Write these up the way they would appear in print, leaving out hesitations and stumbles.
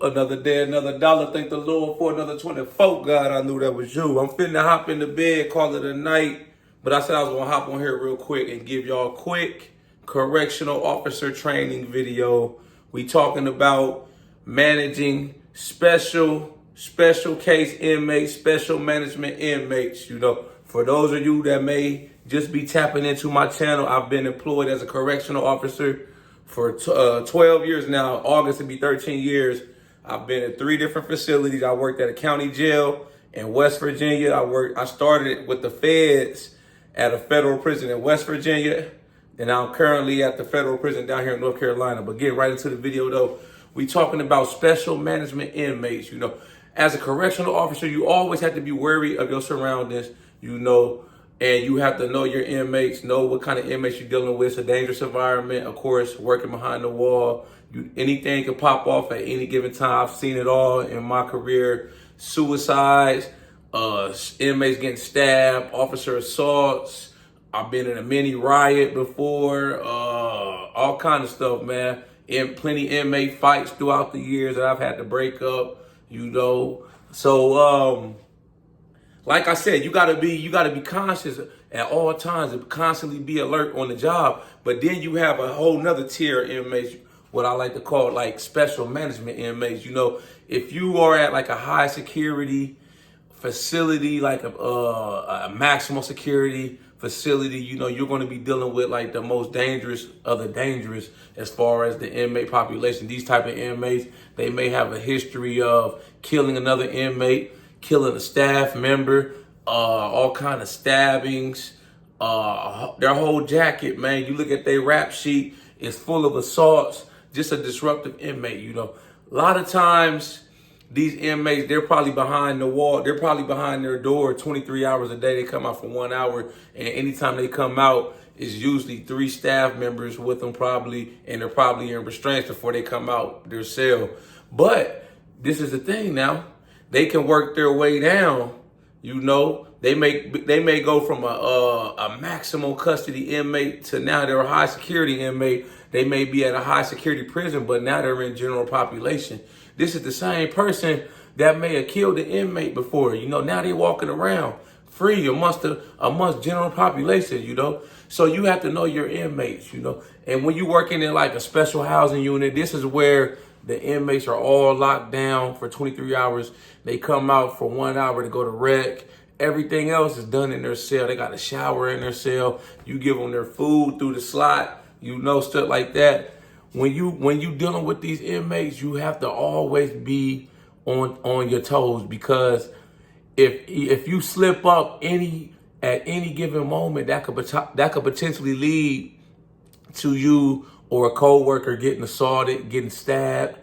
Another day, another dollar. Thank the Lord for another 24. God, I knew that was you. I'm finna hop in the bed, call it a night. But I said I was gonna hop on here real quick and give y'all a quick correctional officer training video. We talking about managing special case inmates, special management inmates. For those of you that may just be tapping into my channel, I've been employed as a correctional officer for 12 years now. August will be 13 years. I've been in 3 different facilities. I worked at a county jail in West Virginia. I started with the feds at a federal prison in West Virginia. And I'm currently at the federal prison down here in North Carolina. But getting right into the video though, we talking about special management inmates. As a correctional officer, you always have to be wary of your surroundings, and you have to know your inmates, know what kind of inmates you're dealing with. It's a dangerous environment. Of course, working behind the wall, anything can pop off at any given time. I've seen it all in my career. Suicides, inmates getting stabbed, officer assaults. I've been in a mini riot before, all kind of stuff, man. Plenty inmate fights throughout the years that I've had to break up, So, like I said, you gotta be conscious at all times and constantly be alert on the job. But then you have a whole nother tier of inmates, what I like to call like special management inmates. If you are at like a high security facility, like a maximum security facility, you're going to be dealing with like the most dangerous of the dangerous as far as the inmate population. These type of inmates, they may have a history of killing another inmate, killing a staff member, all kind of stabbings, their whole jacket, man. You look at their rap sheet, it's full of assaults, just a disruptive inmate, A lot of times, these inmates, they're probably behind the wall. They're probably behind their door 23 hours a day. They come out for 1 hour. And anytime they come out, it's usually 3 staff members with them probably. And they're probably in restraints before they come out their cell. But this is the thing now. They can work their way down. They may go from a maximum custody inmate to now they're a high security inmate. They may be at a high security prison, but now they're in general population. This is the same person that may have killed an inmate before. Now they walking around free amongst general population, So you have to know your inmates, And when you working in like a special housing unit, this is where the inmates are all locked down for 23 hours. They come out for 1 hour to go to rec. Everything else is done in their cell. They got a shower in their cell. You give them their food through the slot, stuff like that. When you dealing with these inmates, you have to always be on your toes, because if you slip up at any given moment, that could potentially lead to you or a coworker getting assaulted, getting stabbed.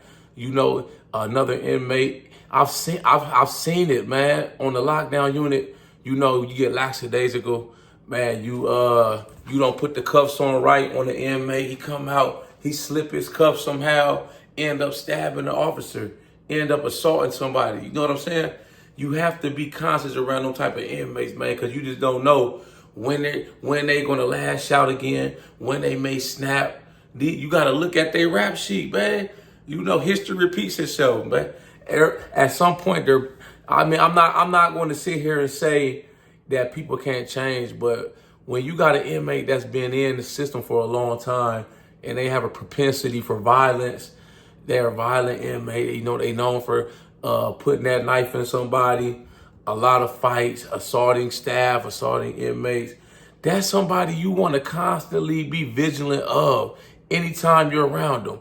Another inmate. I've seen it, man. On the lockdown unit, you get lackadaisical, man. You don't put the cuffs on right on the inmate. He come out. He slip his cuffs somehow, end up stabbing the officer, end up assaulting somebody. You know what I'm saying? You have to be conscious around those type of inmates, man, because you just don't know when they gonna lash out again, when they may snap. You gotta look at their rap sheet, man. History repeats itself, man. At some point, I'm not going to sit here and say that people can't change, but when you got an inmate that's been in the system for a long time, and they have a propensity for violence, they're a violent inmate. They known for putting that knife in somebody, a lot of fights, assaulting staff, assaulting inmates. That's somebody you want to constantly be vigilant of anytime you're around them.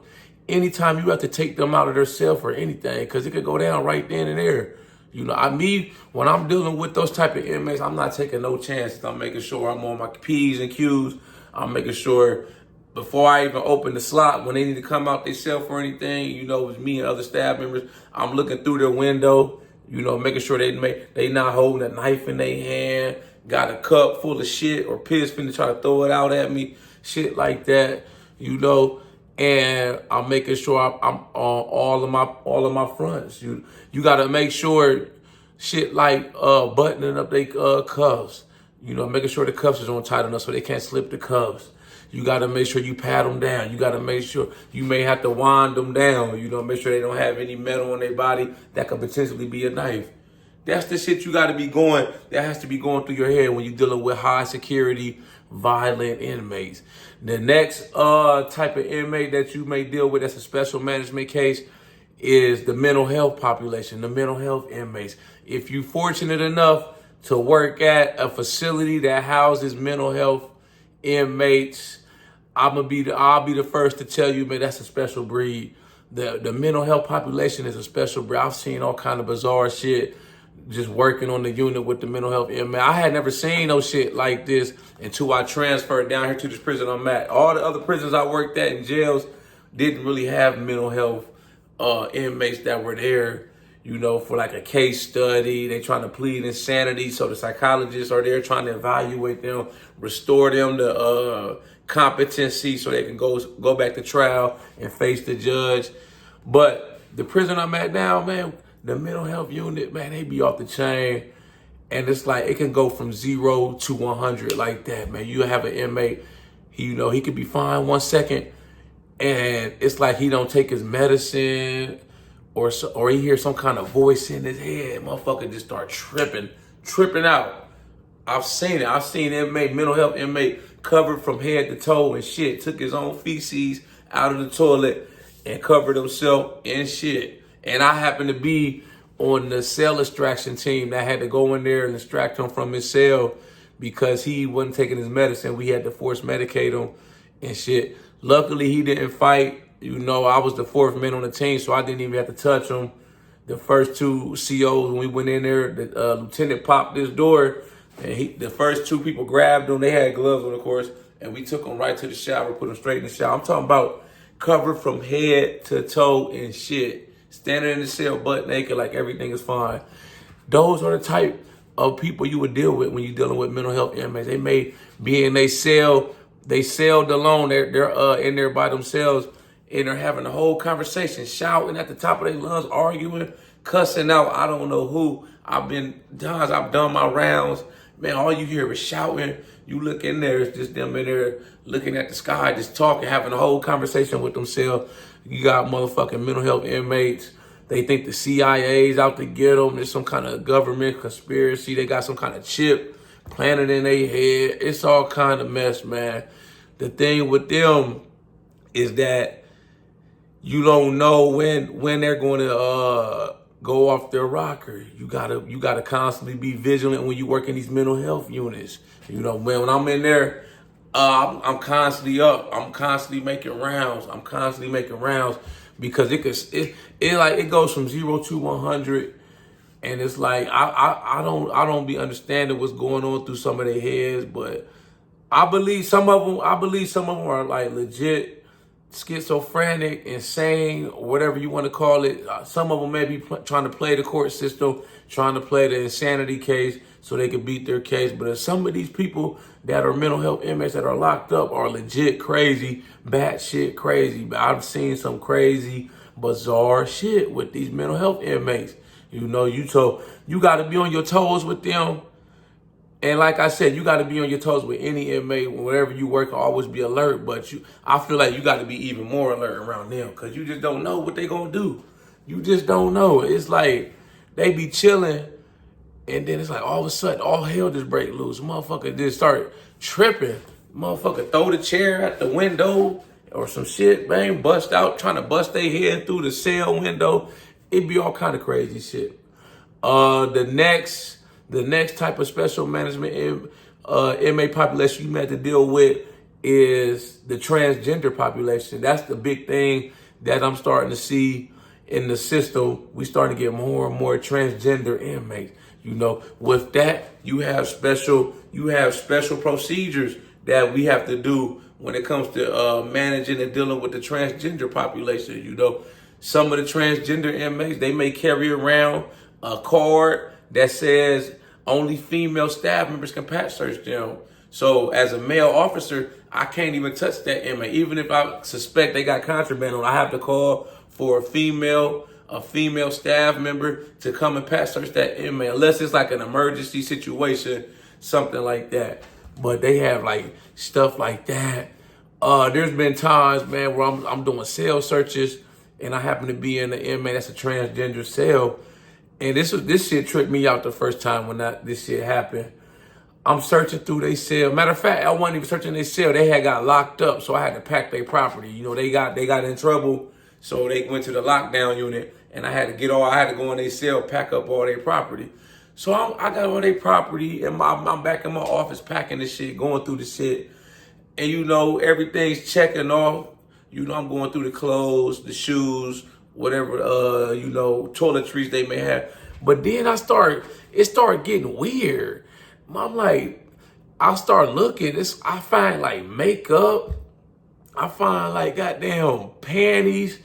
Anytime you have to take them out of their cell for anything, because it could go down right then and there. When I'm dealing with those type of inmates, I'm not taking no chances. I'm making sure I'm on my P's and Q's. I'm making sure before I even open the slot, when they need to come out their cell for anything, it's me and other staff members. I'm looking through their window, making sure they not holding a knife in their hand, got a cup full of shit or piss finna try to throw it out at me, shit like that, And I'm making sure I'm on all of my fronts. You got to make sure shit like buttoning up their cuffs. Making sure the cuffs is on tight enough so they can't slip the cuffs. You got to make sure you pat them down. You got to make sure you may have to wind them down. You know, make sure they don't have any metal on their body that could potentially be a knife. That's the shit you got to be going. That has to be going through your head when you're dealing with high security, violent inmates. The next type of inmate that you may deal with that's a special management case is the mental health population, the mental health inmates. If you're fortunate enough to work at a facility that houses mental health inmates, I'll be the first to tell you, man, that's a special breed. The mental health population is a special breed. I've seen all kind of bizarre shit just working on the unit with the mental health inmate. I had never seen no shit like this until I transferred down here to this prison I'm at. All the other prisons I worked at in jails didn't really have mental health inmates that were there, you know, for like a case study. They trying to plead insanity, so the psychologists are there trying to evaluate them, restore them to competency so they can go back to trial and face the judge. But the prison I'm at now, man, the mental health unit, man, they be off the chain. And it's like, it can go from 0 to 100 like that, man. You have an inmate, he could be fine 1 second, and it's like he don't take his medicine, or he hears some kind of voice in his head. Motherfucker just start tripping out. I've seen it. I've seen mental health inmate covered from head to toe and shit. Took his own feces out of the toilet and covered himself in shit. And I happened to be on the cell extraction team that had to go in there and extract him from his cell because he wasn't taking his medicine. We had to force medicate him and shit. Luckily, he didn't fight. You know, I was the fourth man on the team, so I didn't even have to touch him. The first two COs, when we went in there, the lieutenant popped this door, and the first two people grabbed him. They had gloves on, of course, and we took him right to the shower, put him straight in the shower. I'm talking about covered from head to toe and shit. Standing in the cell butt naked like everything is fine. Those are the type of people you would deal with when you're dealing with mental health inmates. They may be in their cell, they celled alone, they're in there by themselves, and they're having a whole conversation, shouting at the top of their lungs, arguing, cussing out. I don't know who. I've done my rounds. Man, all you hear is shouting. You look in there, it's just them in there looking at the sky, just talking, having a whole conversation with themselves. You got motherfucking mental health inmates. They think the CIA's out to get them. There's some kind of government conspiracy. They got some kind of chip planted in their head. It's all kind of mess, man. The thing with them is that you don't know when they're going to go off their rocker. You gotta constantly be vigilant when you work in these mental health units. You know, man, when I'm in there, I'm constantly up. I'm constantly making rounds. Because it goes from 0 to 100, and it's like I don't be understanding what's going on through some of their heads, but I believe some of them are like legit schizophrenic, insane, whatever you want to call it. Some of them may be trying to play the court system, trying to play the insanity case so they can beat their case. But if some of these people that are mental health inmates that are locked up are legit crazy, batshit crazy. But I've seen some crazy, bizarre shit with these mental health inmates. You know, you got to be on your toes with them. And like I said, you got to be on your toes with any inmate. Wherever you work, always be alert. But I feel like you got to be even more alert around them because you just don't know what they going to do. You just don't know. It's like they be chilling, and then it's like all of a sudden, all hell just break loose. Motherfucker just start tripping. Motherfucker throw the chair at the window or some shit, bang, bust out, trying to bust their head through the cell window. It be all kind of crazy shit. The next type of special management inmate population you may have to deal with is the transgender population. That's the big thing that I'm starting to see in the system. We starting to get more and more transgender inmates. You know, with that, you have special procedures that we have to do when it comes to managing and dealing with the transgender population. You know, some of the transgender inmates, they may carry around a card that says only female staff members can pat search them. So as a male officer, I can't even touch that inmate. Even if I suspect they got contraband on, I have to call for a female staff member to come and pat search that inmate, unless it's like an emergency situation, something like that. But they have like stuff like that. There's been times, man, where I'm doing cell searches and I happen to be in the inmate that's a transgender cell. And this shit tripped me out the first time when this shit happened. I'm searching through their cell. Matter of fact, I wasn't even searching their cell. They had got locked up, so I had to pack their property. You know, they got in trouble, so they went to the lockdown unit, and I had to go in their cell, pack up all their property. So I got all their property, and I'm back in my office packing this shit, going through the shit, and you know everything's checking off. You know, I'm going through the clothes, the shoes, whatever you know, toiletries they may have. But then it started getting weird. I'm like, I start looking, I find like makeup, I find like goddamn panties,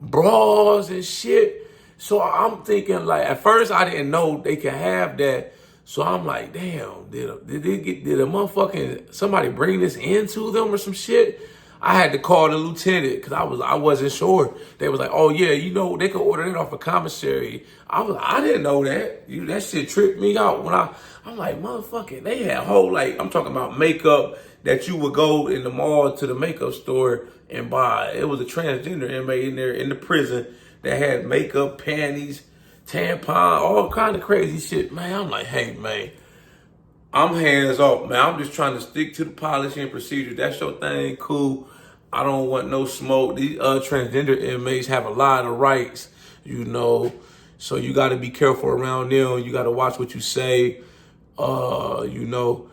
bras and shit. So I'm thinking like, at first I didn't know they could have that. So I'm like, damn, did a motherfucking, somebody bring this into them or some shit? I had to call the lieutenant because I wasn't sure. They was like, oh yeah, you know, they could order it off a commissary. I didn't know that. That shit tripped me out when I'm like, motherfucker, they had whole, like, I'm talking about makeup that you would go in the mall to the makeup store and buy. It was a transgender inmate in there in the prison that had makeup, panties, tampon, all kind of crazy shit. Man, I'm like, hey man, I'm hands off, man. I'm just trying to stick to the policy and procedure. That's your thing, cool. I don't want no smoke. These transgender inmates have a lot of rights, you know. So you got to be careful around them. You got to watch what you say, you know,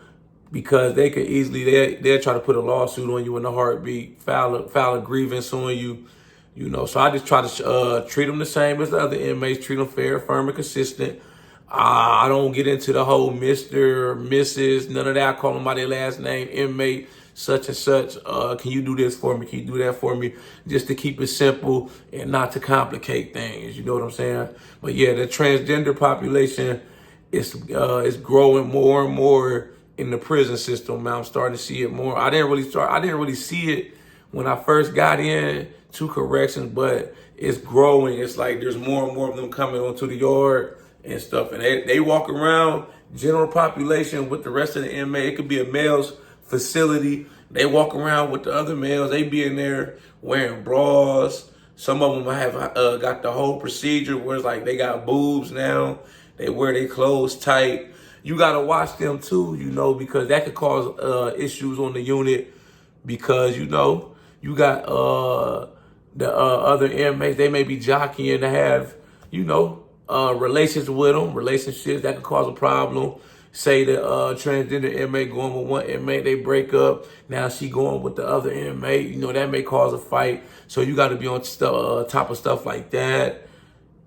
because they could easily, they'll try to put a lawsuit on you in a heartbeat, file a grievance on you, you know. So I just try to treat them the same as the other inmates, treat them fair, firm, and consistent. I don't get into the whole Mr., Mrs., none of that. I call them by their last name, inmate, such and such. Can you do this for me? Can you do that for me? Just to keep it simple and not to complicate things. You know what I'm saying? But yeah, the transgender population is growing more and more in the prison system. Man, I'm starting to see it more. I didn't really see it when I first got in to corrections, but it's growing. It's like there's more and more of them coming onto the yard and stuff, and they walk around general population with the rest of the inmate. It could be a male's facility. They walk around with the other males. They be in there wearing bras. Some of them have got the whole procedure where it's like they got boobs now. They wear their clothes tight. You gotta watch them too, you know, because that could cause issues on the unit. Because you know you got the other inmates. They may be jockeying to have, you know, relationships that could cause a problem. Say the transgender inmate going with one inmate, they break up. Now she going with the other inmate. You know, that may cause a fight. So you got to be on top of stuff like that.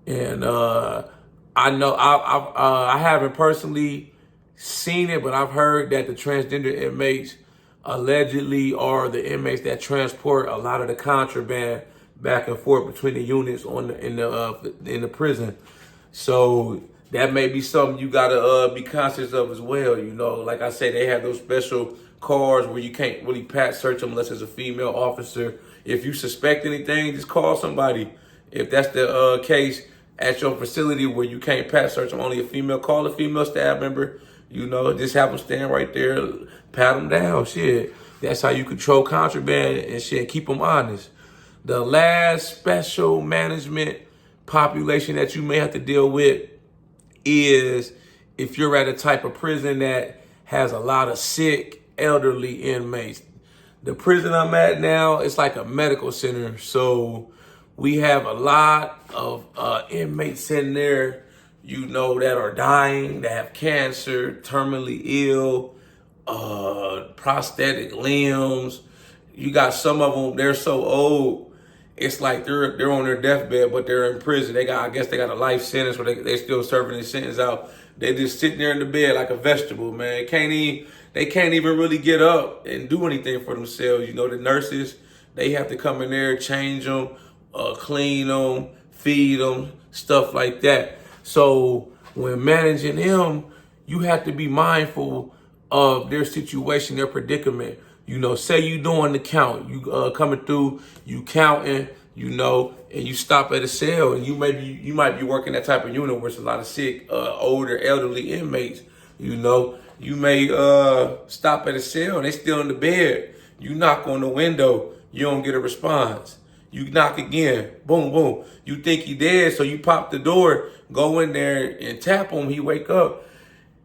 And I know I haven't personally seen it, but I've heard that the transgender inmates allegedly are the inmates that transport a lot of the contraband back and forth between the units in the prison. So that may be something you gotta be conscious of as well. You know, like I say, they have those special cars where you can't really pat search them unless it's a female officer. If you suspect anything, just call somebody. If that's the case at your facility where you can't pat search them, only a female, call a female staff member. You know, just have them stand right there, pat them down. Shit, that's how you control contraband and shit. Keep them honest. The last special management population that you may have to deal with is if you're at a type of prison that has a lot of sick elderly inmates. The prison I'm at now, it's like a medical center. So we have a lot of inmates in there, you know, that are dying, that have cancer, terminally ill, prosthetic limbs. You got some of them, they're so old, it's like they're on their deathbed, but they're in prison. I guess they got a life sentence where they still serving their sentence out. They just sitting there in the bed like a vegetable, man. They can't even really get up and do anything for themselves. You know, the nurses, they have to come in there, change them, clean them, feed them, stuff like that. So when managing them, you have to be mindful of their situation, their predicament. You know, say you doing the count, you coming through, you counting, you know, and you stop at a cell, and you might be working that type of unit where there's a lot of sick, older, elderly inmates. You know, you may stop at a cell and they still in the bed. You knock on the window, you don't get a response. You knock again, boom, boom. You think he dead, so you pop the door, go in there and tap him. He wake up.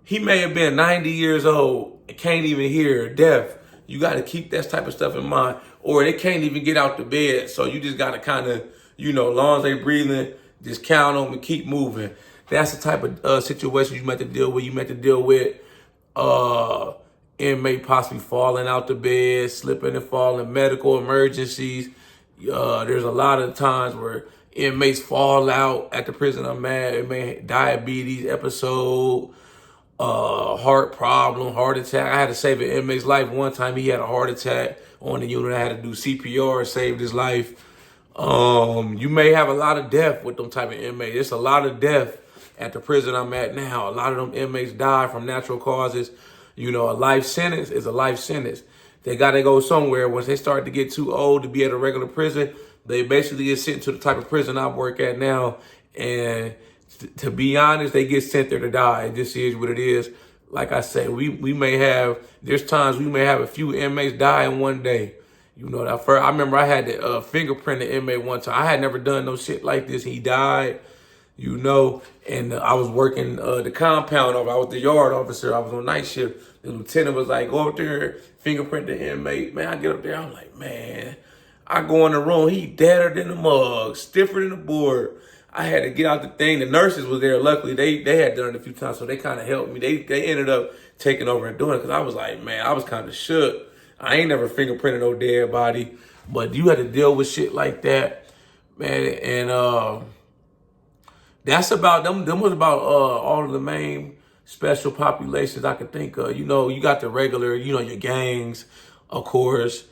He may have been 90 years old and can't even hear, deaf. You got to keep that type of stuff in mind. Or they can't even get out the bed. So you just got to kind of, long as they breathing, just count them and keep moving. That's the type of situation you meant to deal with. You meant to deal with inmate possibly falling out the bed, slipping and falling, medical emergencies. There's a lot of times where inmates fall out at the prison. I'm mad. Diabetes episode, heart problem, heart attack. I had to save an inmate's life one time. He had a heart attack on the unit. I had to do CPR, saved his life. You may have a lot of death with them type of inmates. There's a lot of death at the prison I'm at now. A lot of them inmates die from natural causes. A life sentence is a life sentence. They got to go somewhere. Once they start to get too old to be at a regular prison, they basically get sent to the type of prison I work at now. And to be honest, they get sent there to die. It just is what it is. Like I said, there's times we may have a few inmates die in one day. I remember I had to fingerprint an inmate one time. I had never done no shit like this. He died, and I was working the compound over. I was the yard officer. I was on night shift. The lieutenant was like, go up there, fingerprint the inmate. Man, I get up there. I'm like, man, I go in the room. He deader than the mug, stiffer than the board. I had to get out the thing. The nurses was there. Luckily, they had done it a few times, so they kind of helped me. They ended up taking over and doing it because I was like, man, I was kind of shook. I ain't never fingerprinted no dead body, but you had to deal with shit like that, man. And that's about them. Them was about all of the main special populations I could think of. You got the regular, your gangs, of course,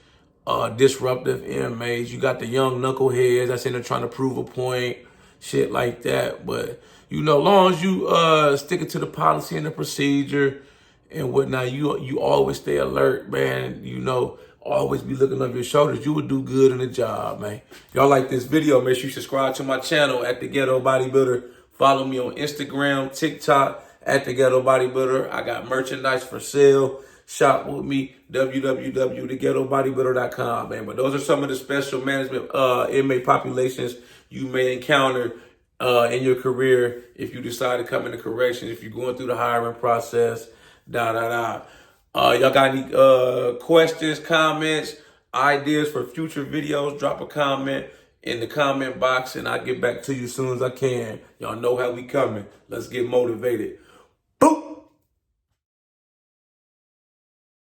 disruptive inmates. You got the young knuckleheads that's in there trying to prove a point, shit like that. But long as you stick it to the policy and the procedure and whatnot, you always stay alert, man. Always be looking over your shoulders. You would do good in the job, man. Y'all like this video, make sure you subscribe to my channel at The Ghetto Bodybuilder. Follow me on Instagram, TikTok at The Ghetto Bodybuilder. I got merchandise for sale. Shop with me, www.theghettobodybuilder.com, man. But those are some of the special management inmate populations you may encounter in your career if you decide to come into corrections, if you're going through the hiring process, Y'all got any questions, comments, ideas for future videos? Drop a comment in the comment box and I'll get back to you as soon as I can. Y'all know how we coming. Let's get motivated.